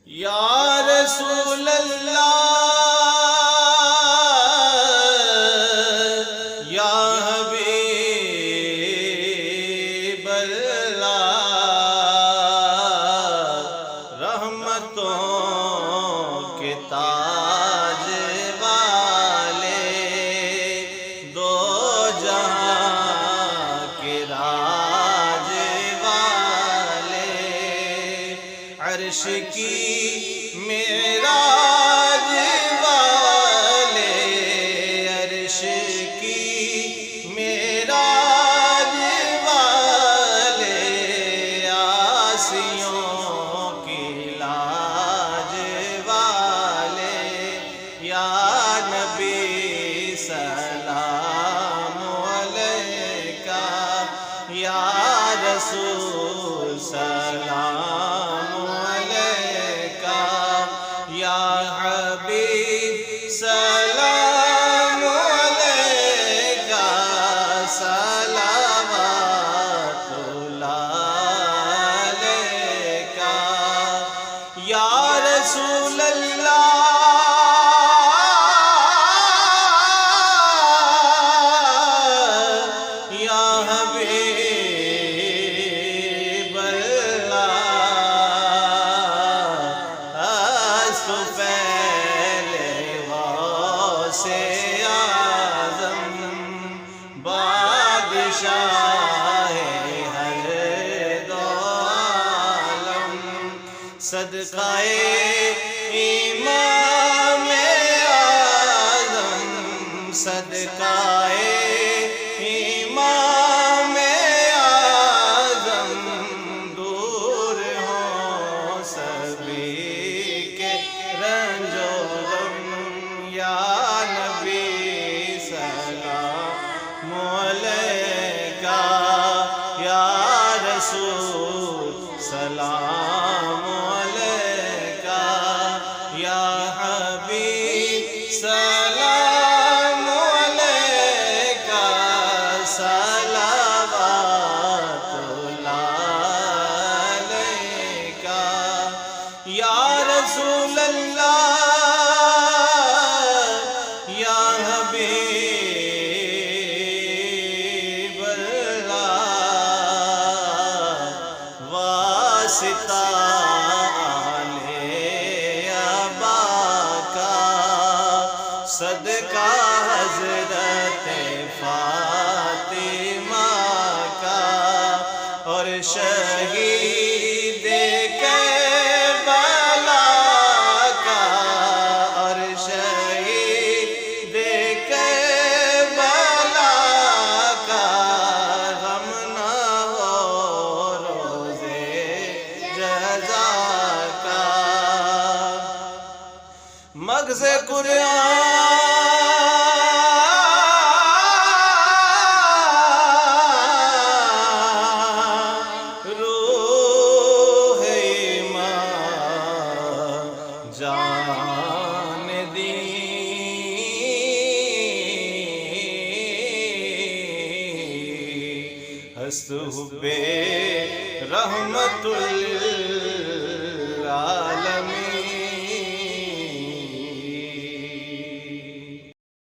یا رسول اللہ یا حبیب اللہ رحمتوں کے تاج والے دو جہاں کے راج والے عرش کی معراج والے عرش کی معراج والے آسیوں کی لاج والے یا نبی سلام علیکہ یا رسول سلام یا حبیب سلام علیکہ صلوات اللہ علیکہ یا رسول اللہ یا حبیب اللہ سے اعظم بادشاہ ہر دو عالم صدقہ امام اعظم صدقہ امام اعظم دور ہوں سبھی کے رنج و غم یا سلام علیکہ یا رسول سلام علیکہ یا حبیب سلام علیکہ صلوات اللہ علیکہ یا رسول اللہ یا حبیب اللہ واسطہ آلِ ابا کا صدقہ حضرت فاطمہ کا اور شہید کربلا کا اور شہید کربلا کا غم نہ ہو روزے جزا کا مغز قرآن روح ایمان جان دی ہست حب رحمت